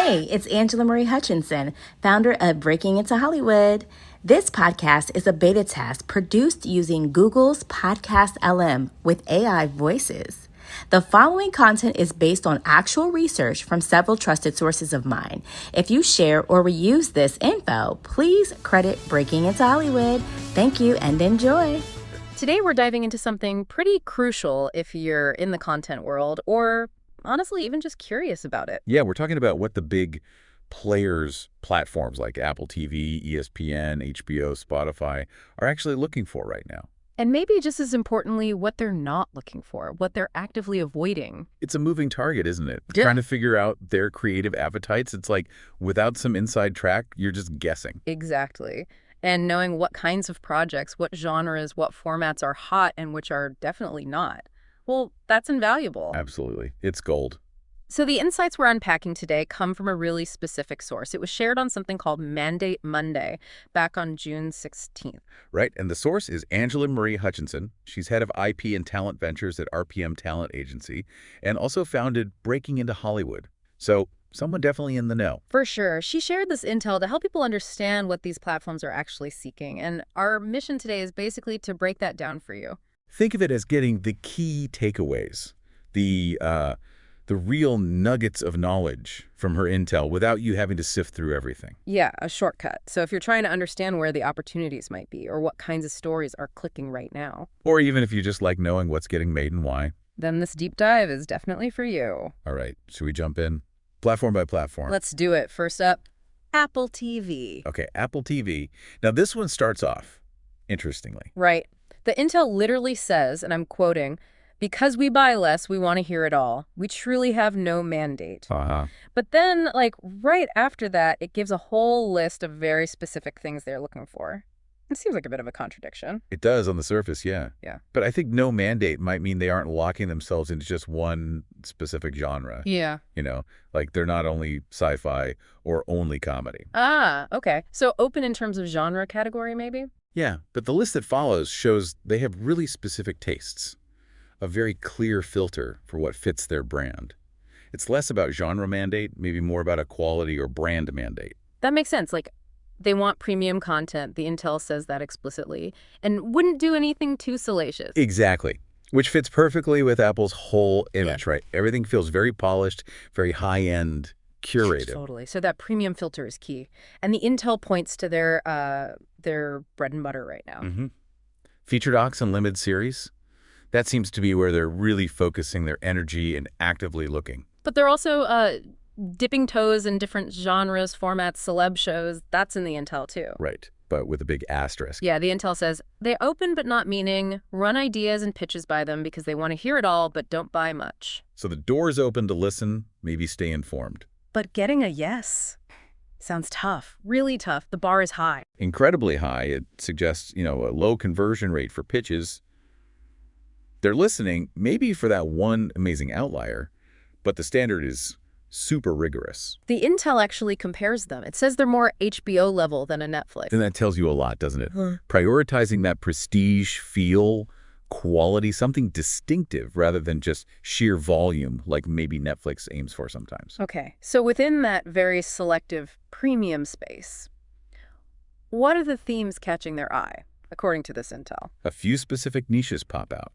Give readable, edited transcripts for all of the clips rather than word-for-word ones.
Hey, it's Angela Marie Hutchinson, founder of Breaking Into Hollywood. This podcast is a beta test produced using Google's Podcast LM with AI voices. The following content is based on actual research from several trusted sources of mine. If you share or reuse this info, please credit Breaking Into Hollywood. Thank you and enjoy. Today we're diving into something pretty crucial if you're in the content world or honestly even just curious about it. Yeah, we're talking about what the big players, platforms like Apple TV, ESPN, HBO, Spotify are actually looking for right now. And maybe just as importantly, what they're not looking for, what they're actively avoiding. It's a moving target, isn't it? Yeah. Trying to figure out their creative appetites. It's like without some inside track, you're just guessing. Exactly. And knowing what kinds of projects, what genres, what formats are hot and which are definitely not. Well, that's invaluable. Absolutely. It's gold. So the insights we're unpacking today come from a really specific source. It was shared on something called Mandate Monday back on June 16th. Right, and the source is Angela Marie Hutchinson. She's head of IP and talent ventures at RPM Talent Agency and also founded Breaking Into Hollywood. So someone definitely in the know. For sure. She shared this intel to help people understand what these platforms are actually seeking. And our mission today is basically to break that down for you. Think of it as getting the key takeaways, the real nuggets of knowledge from her intel without you having to sift through everything. Yeah, a shortcut. So if you're trying to understand where the opportunities might be or what kinds of stories are clicking right now, Or even if you just like knowing what's getting made and why. then this deep dive is definitely for you. All right, should we jump in? Platform by platform. Let's do it. First up, Apple TV. Okay, Apple TV. Now this one starts off interestingly. Right. The intel literally says, and I'm quoting, "Because we buy less, we want to hear it all. We truly have no mandate." But then, right after that, it gives a whole list of very specific things they're looking for. It seems like a bit of a contradiction. It does on the surface, yeah. Yeah. But I think no mandate might mean they aren't locking themselves into just one specific genre. Yeah. You know, like they're not only sci-fi or only comedy. Ah, okay. So open in terms of genre category, maybe? Yeah, but the list that follows shows they have really specific tastes, a very clear filter for what fits their brand. It's less about genre mandate, maybe more about a quality or brand mandate. That makes sense. They want premium content. The intel says that explicitly. And wouldn't do anything too salacious. Exactly, which fits perfectly with Apple's whole image, right? Everything feels very polished, very high-end, curated. Totally. So that premium filter is key. And the intel points to their bread and butter right now. Feature docs and limited series, that seems to be where they're really focusing their energy and actively looking. But they're also dipping toes in different genres, formats, celeb shows. That's in the intel too. Right, but with a big asterisk. Yeah, the intel says, they open but not meaning, run ideas and pitches by them because they want to hear it all but don't buy much. So the door's open to listen, maybe stay informed. But getting a yes sounds tough, really tough. The bar is high. Incredibly high. It suggests, a low conversion rate for pitches. They're listening, maybe for that one amazing outlier, but the standard is super rigorous. The intel actually compares them. It says they're more HBO level than a Netflix. Then that tells you a lot, doesn't it? Prioritizing that prestige, feel, quality, something distinctive rather than just sheer volume like maybe Netflix aims for sometimes. Okay, so within that very selective premium space, what are the themes catching their eye, according to this intel? A few specific niches pop out.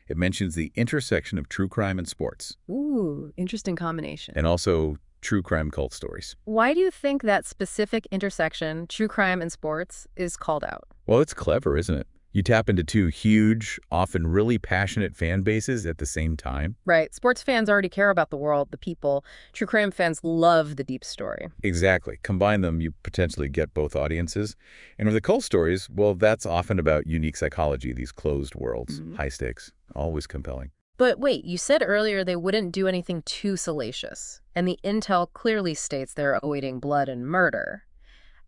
It mentions the intersection of true crime and sports. Ooh, interesting combination. And also true crime cult stories. Why do you think that specific intersection, true crime and sports, is called out? Well, it's clever, isn't it? You tap into two huge, often really passionate fan bases at the same time. Right. Sports fans already care about the world, the people. True crime fans love the deep story. Exactly. Combine them, you potentially get both audiences. And with the cult stories, well, that's often about unique psychology, these closed worlds, high stakes, always compelling. But wait, you said earlier they wouldn't do anything too salacious. And the intel clearly states they're awaiting blood and murder.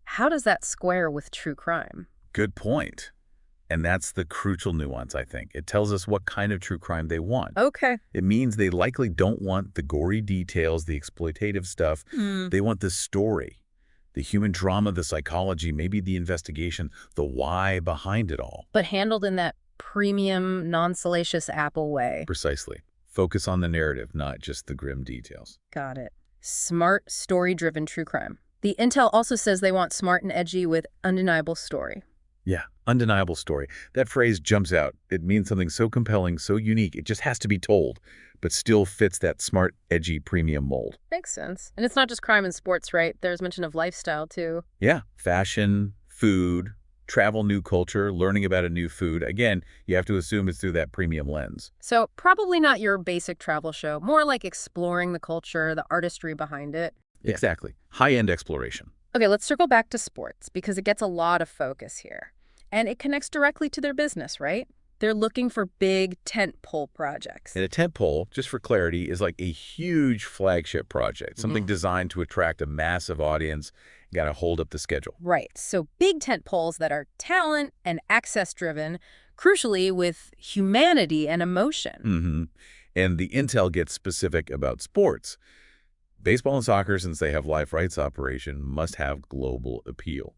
How does that square with true crime? Good point. And that's the crucial nuance, I think. It tells us what kind of true crime they want. Okay. It means they likely don't want the gory details, the exploitative stuff. They want the story, the human drama, the psychology, maybe the investigation, the why behind it all. But handled in that premium, non-salacious Apple way. Precisely. Focus on the narrative, not just the grim details. Got it. Smart, story-driven true crime. The intel also says they want smart and edgy with undeniable story. Yeah, undeniable story. That phrase jumps out. It means something so compelling, so unique, it just has to be told, but still fits that smart, edgy premium mold. Makes sense. And it's not just crime and sports, right? There's mention of lifestyle, too. Yeah, fashion, food, travel, new culture, learning about a new food. Again, you have to assume it's through that premium lens. So probably not your basic travel show, more like exploring the culture, the artistry behind it. Yeah. Exactly. High-end exploration. Okay, let's circle back to sports because it gets a lot of focus here. And it connects directly to their business, right? They're looking for big tentpole projects. And a tentpole, just for clarity, is like a huge flagship project, something designed to attract a massive audience, got to hold up the schedule. Right. So big tentpoles that are talent and access-driven, crucially with humanity and emotion. And the intel gets specific about sports. Baseball and soccer, since they have live rights operation, must have global appeal.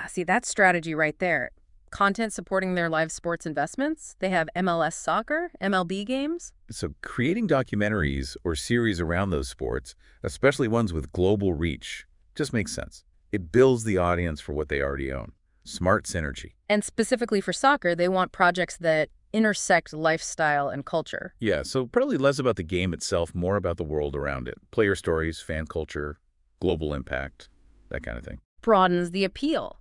See, that's strategy right there. Content supporting their live sports investments. They have MLS soccer, MLB games. So creating documentaries or series around those sports, especially ones with global reach, just makes sense. It builds the audience for what they already own. Smart synergy. And specifically for soccer, they want projects that intersect lifestyle and culture. Yeah, so probably less about the game itself, more about the world around it. Player stories, fan culture, global impact, that kind of thing. Broadens the appeal.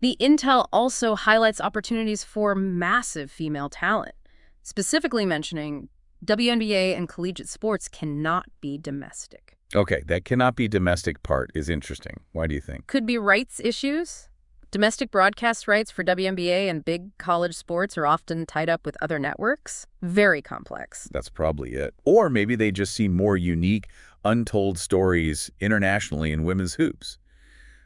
The intel also highlights opportunities for massive female talent, specifically mentioning WNBA and collegiate sports cannot be domestic. Okay, that cannot be domestic part is interesting. Why do you think? Could be rights issues. Domestic broadcast rights for WNBA and big college sports are often tied up with other networks. Very complex. That's probably it. Or maybe they just see more unique, untold stories internationally in women's hoops.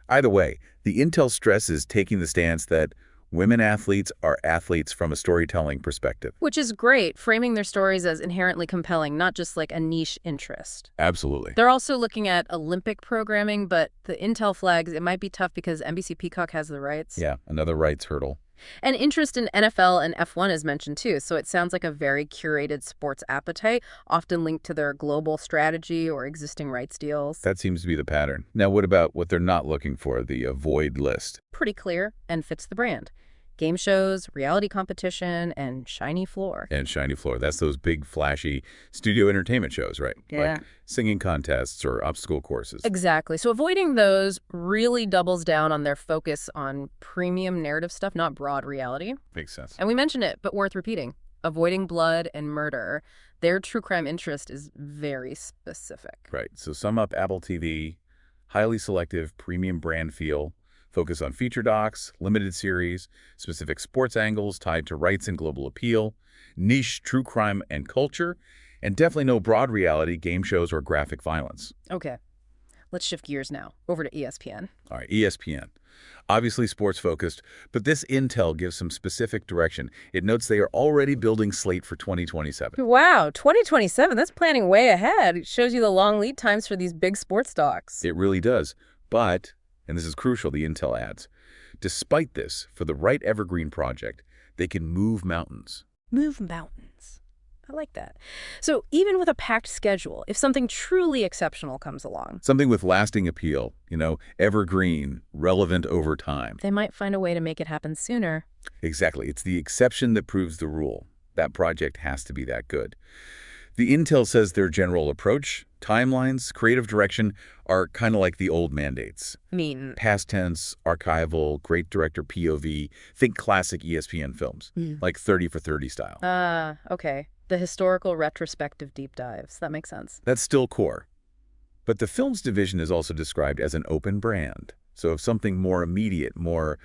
Either way, the intel stresses taking the stance that women athletes are athletes from a storytelling perspective. Which is great, framing their stories as inherently compelling, not just like a niche interest. Absolutely. They're also looking at Olympic programming, but the intel flags, it might be tough because NBC Peacock has the rights. Yeah, another rights hurdle. And interest in NFL and F1 is mentioned too, so it sounds like a very curated sports appetite, often linked to their global strategy or existing rights deals. That seems to be the pattern. Now, what about what they're not looking for, the avoid list? Pretty clear and fits the brand. Game shows, reality competition, and shiny floor. And shiny floor. That's those big, flashy studio entertainment shows, right? Yeah. Like singing contests or obstacle courses. Exactly. So avoiding those really doubles down on their focus on premium narrative stuff, not broad reality. Makes sense. And we mentioned it, but worth repeating. Avoiding blood and murder. Their true crime interest is very specific. Right. So sum up Apple TV, highly selective, premium brand feel, focus on feature docs, limited series, specific sports angles tied to rights and global appeal, niche true crime and culture, and definitely no broad reality, game shows, or graphic violence. Okay. Let's shift gears now, over to ESPN. All right, ESPN. Obviously sports-focused, but this intel gives some specific direction. It notes they are already building slate for 2027. Wow, 2027, that's planning way ahead. It shows you the long lead times for these big sports docs. It really does. But, and this is crucial, the intel adds, despite this, for the right evergreen project, they can move mountains. Move mountains. I like that. So even with a packed schedule, if something truly exceptional comes along, Something with lasting appeal, evergreen, relevant over time. they might find a way to make it happen sooner. Exactly. It's the exception that proves the rule. That project has to be that good. The intel says their general approach, timelines, creative direction are kind of like the old mandates. Past tense, archival, great director POV, think classic ESPN films, like 30 for 30 style. Okay. The historical retrospective deep dives. That makes sense. That's still core. But the films division is also described as an open brand. So if something more immediate, more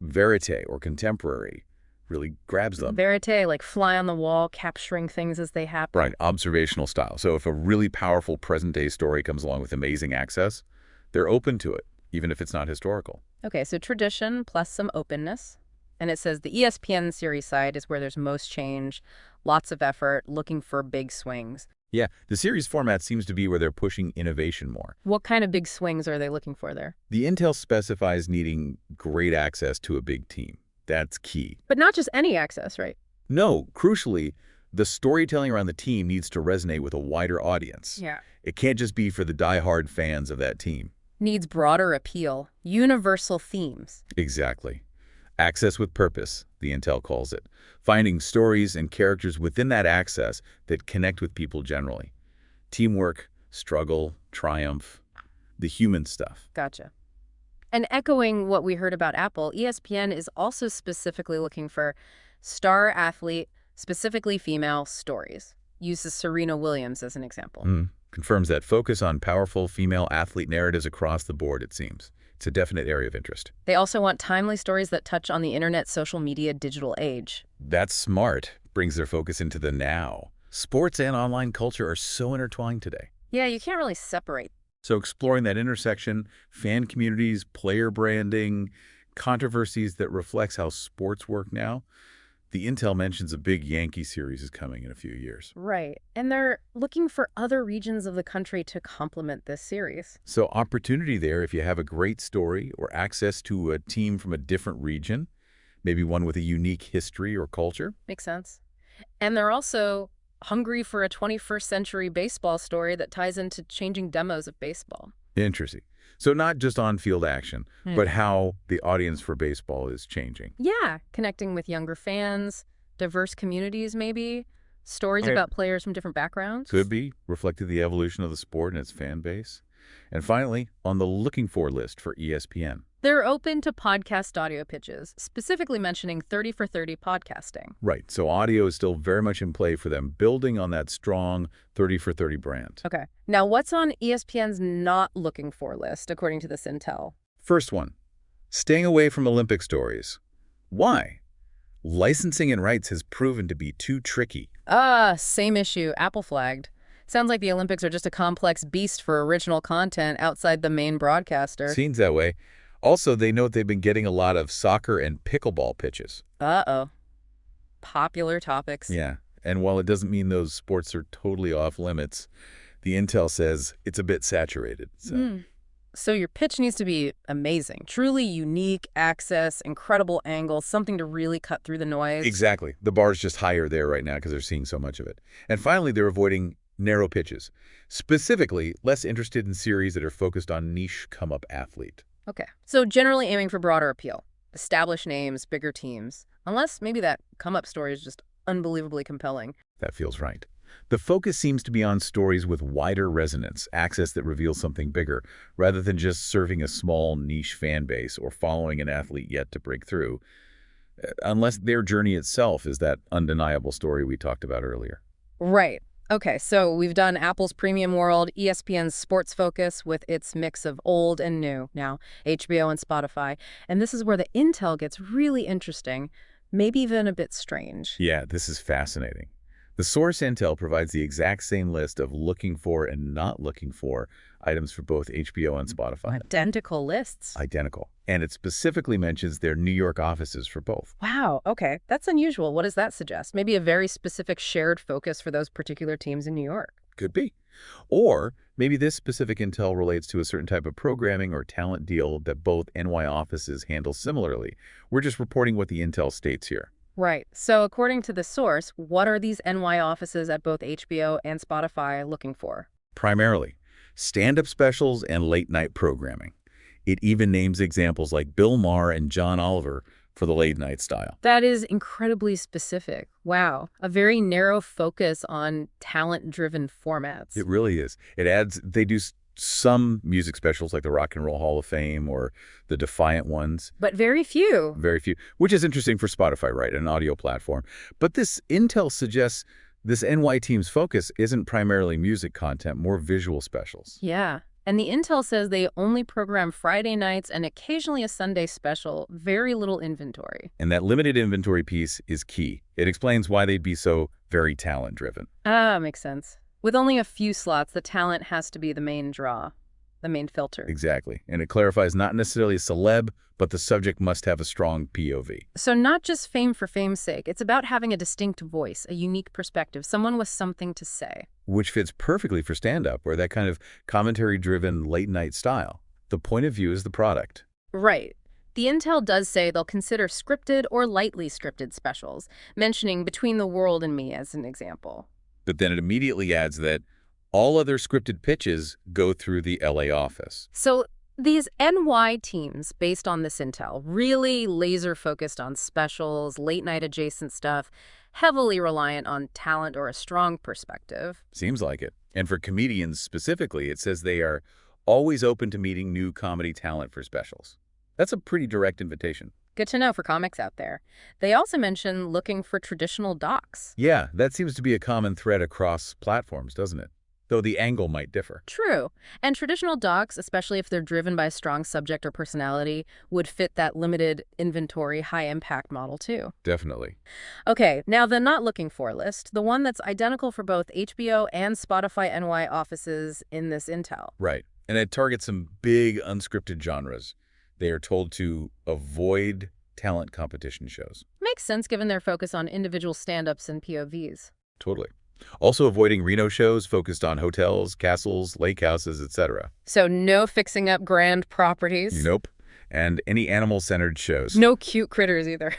verite or contemporary really grabs them. Verite, like fly on the wall, capturing things as they happen. Right, observational style. So if a really powerful present-day story comes along with amazing access, they're open to it, even if it's not historical. Okay, so tradition plus some openness. And it says the ESPN series side is where there's most change, lots of effort, looking for big swings. Yeah, the series format seems to be where they're pushing innovation more. What kind of big swings are they looking for there? The intel specifies needing great access to a big team. That's key. But not just any access, right? No, crucially, The storytelling around the team needs to resonate with a wider audience. Yeah. It can't just be for the die-hard fans of that team. Needs broader appeal, universal themes. Exactly. Access with purpose, the Intel calls it. Finding stories and characters within that access that connect with people generally. Teamwork, struggle, triumph, the human stuff. Gotcha. And echoing what we heard about Apple, ESPN is also specifically looking for star athlete, specifically female, stories. Uses Serena Williams as an example. Confirms that focus on powerful female athlete narratives across the board, it seems. It's a definite area of interest. They also want timely stories that touch on the internet, social media, digital age. That's smart. Brings their focus into the now. Sports and online culture are so intertwined today. Yeah, you can't really separate. So exploring that intersection, fan communities, player branding, controversies that reflects how sports work now. The Intel mentions a big Yankee series is coming in a few years. Right. And they're looking for other regions of the country to complement this series. So opportunity there if you have a great story or access to a team from a different region, maybe one with a unique history or culture. Makes sense. And they're also hungry for a 21st century baseball story that ties into changing demos of baseball. Interesting. So not just on-field action, but how the audience for baseball is changing. Yeah, connecting with younger fans, diverse communities maybe, stories about players from different backgrounds. Could be, reflected the evolution of the sport and its fan base. And finally, on the looking for list for ESPN. They're open to podcast audio pitches, specifically mentioning 30 for 30 podcasting. Right, so audio is still very much in play for them, building on that strong 30 for 30 brand. Okay. Now, what's on ESPN's not looking for list, according to this intel? First one, staying away from Olympic stories. Why? Licensing and rights has proven to be too tricky. Same issue. Apple flagged. Sounds like the Olympics are just a complex beast for original content outside the main broadcaster. Seems that way. Also, they note they've been getting a lot of soccer and pickleball pitches. Uh-oh. Popular topics. Yeah, and while it doesn't mean those sports are totally off limits, the intel says it's a bit saturated. So your pitch needs to be amazing, truly unique, access, incredible angles, something to really cut through the noise. Exactly. The bar's just higher there right now because they're seeing so much of it. And finally, they're avoiding narrow pitches. Specifically, less interested in series that are focused on niche come-up athlete. Okay. So generally aiming for broader appeal. Established names, bigger teams. Unless maybe that come-up story is just unbelievably compelling. That feels right. The focus seems to be on stories with wider resonance, access that reveals something bigger, rather than just serving a small niche fan base or following an athlete yet to break through, unless their journey itself is that undeniable story we talked about earlier. Right. Okay, so we've done Apple's premium world, ESPN's sports focus with its mix of old and new, now HBO and Spotify, and this is where the intel gets really interesting, maybe even a bit strange. Yeah, this is fascinating. The source intel provides the exact same list of looking for and not looking for items for both HBO and Spotify. Identical lists. Identical. And it specifically mentions their New York offices for both. Wow, okay. That's unusual. What does that suggest? Maybe a very specific shared focus for those particular teams in New York. Could be. Or maybe this specific intel relates to a certain type of programming or talent deal that both NY offices handle similarly. We're just reporting what the intel states here. Right. So according to the source, what are these NY offices at both HBO and Spotify looking for? Primarily, stand-up specials and late-night programming. It even names examples like Bill Maher and John Oliver for the late-night style. That is incredibly specific. Wow. A very narrow focus on talent-driven formats. It really is. They do some music specials like the Rock and Roll Hall of Fame or the Defiant ones. But very few. Very few, which is interesting for Spotify, right, an audio platform. But this intel suggests this NY team's focus isn't primarily music content, more visual specials. Yeah. And the intel says they only program Friday nights and occasionally a Sunday special, very little inventory. And that limited inventory piece is key. It explains why they'd be so very talent-driven. Makes sense. With only a few slots, the talent has to be the main draw, the main filter. Exactly. And it clarifies not necessarily a celeb, but the subject must have a strong POV. So not just fame for fame's sake. It's about having a distinct voice, a unique perspective, someone with something to say. Which fits perfectly for stand-up, or that kind of commentary-driven late-night style. The point of view is the product. Right. The intel does say they'll consider scripted or lightly scripted specials, mentioning Between the World and Me as an example. But then it immediately adds that all other scripted pitches go through the LA office. So these NY teams, based on this intel, really laser-focused on specials, late-night adjacent stuff, heavily reliant on talent or a strong perspective. Seems like it. And for comedians specifically, it says they are always open to meeting new comedy talent for specials. That's a pretty direct invitation. Good to know for comics out there. They also mention looking for traditional docs. Yeah, that seems to be a common thread across platforms, doesn't it? Though the angle might differ. True. And traditional docs, especially if they're driven by a strong subject or personality, would fit that limited inventory, high-impact model too. Definitely. Okay, now the not looking for list, the one that's identical for both HBO and Spotify NY offices in this intel. Right. And it targets some big unscripted genres. They are told to avoid talent competition shows. Makes sense given their focus on individual stand-ups and POVs. Totally. Also avoiding Reno shows focused on hotels, castles, lake houses, etc. So no fixing up grand properties? Nope. And any animal-centered shows. No cute critters either.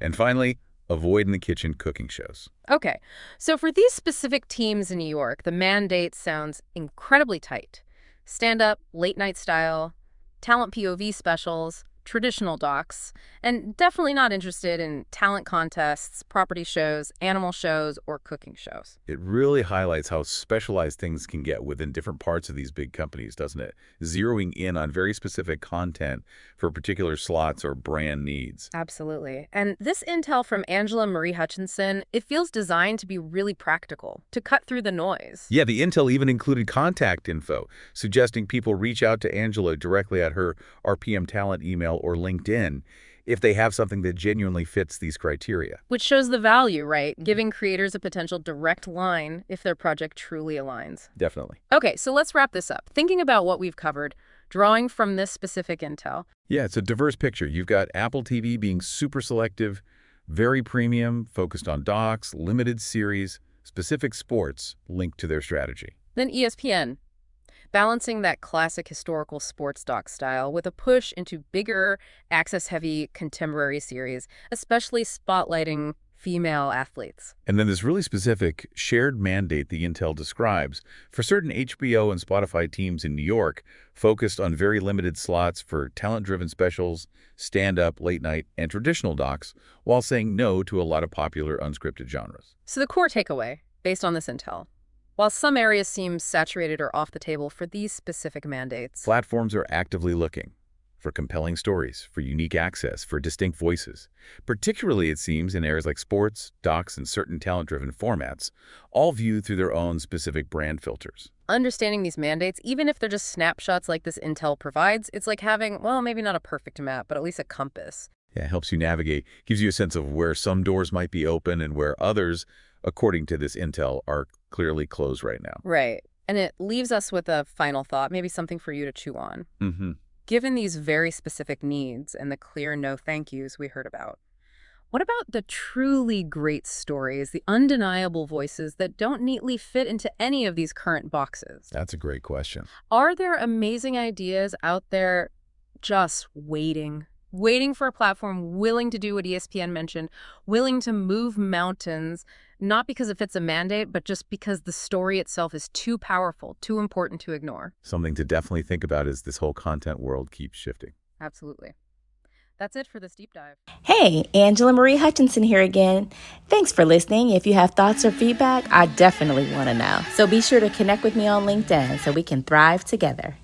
And finally, avoid in the kitchen cooking shows. Okay, so for these specific teams in New York, the mandate sounds incredibly tight. Stand-up, late-night style, talent POV specials, traditional docs, and definitely not interested in talent contests, property shows, animal shows, or cooking shows. It really highlights how specialized things can get within different parts of these big companies, doesn't it? Zeroing in on very specific content for particular slots or brand needs. Absolutely. And this intel from Angela Marie Hutchinson, it feels designed to be really practical, to cut through the noise. Yeah, the intel even included contact info, suggesting people reach out to Angela directly at her RPM Talent email or LinkedIn if they have something that genuinely fits these criteria. Which shows the value, right? Giving creators a potential direct line if their project truly aligns. Definitely. Okay, so let's wrap this up. Thinking about what we've covered, drawing from this specific intel. Yeah, it's a diverse picture. You've got Apple TV being super selective, very premium, focused on docs, limited series, specific sports linked to their strategy. Then ESPN, balancing that classic historical sports doc style with a push into bigger, access-heavy contemporary series, especially spotlighting female athletes. And then this really specific shared mandate the intel describes for certain HBO and Spotify teams in New York focused on very limited slots for talent-driven specials, stand-up, late-night, and traditional docs, while saying no to a lot of popular unscripted genres. So the core takeaway, based on this intel, while some areas seem saturated or off the table for these specific mandates, Platforms are actively looking for compelling stories, for unique access, for distinct voices. Particularly, it seems, in areas like sports, docs, and certain talent-driven formats, all viewed through their own specific brand filters. understanding these mandates, even if they're just snapshots like this intel provides, it's like having, well, maybe not a perfect map, but at least a compass. Yeah, it helps you navigate, gives you a sense of where some doors might be open and where others, according to this intel, are clearly closed right now. Right. And it leaves us with a final thought, maybe something for you to chew on. Mm-hmm. Given these very specific needs and the clear no thank yous we heard about, what about the truly great stories, the undeniable voices that don't neatly fit into any of these current boxes? That's a great question. Are there amazing ideas out there just waiting for a platform willing to do what ESPN mentioned, willing to move mountains, not because it fits a mandate, but just because the story itself is too powerful, too important to ignore? Something to definitely think about as this whole content world keeps shifting. Absolutely. That's it for this deep dive. Hey, Angela Marie Hutchinson here again. Thanks for listening. If you have thoughts or feedback, I definitely want to know. So be sure to connect with me on LinkedIn so we can thrive together.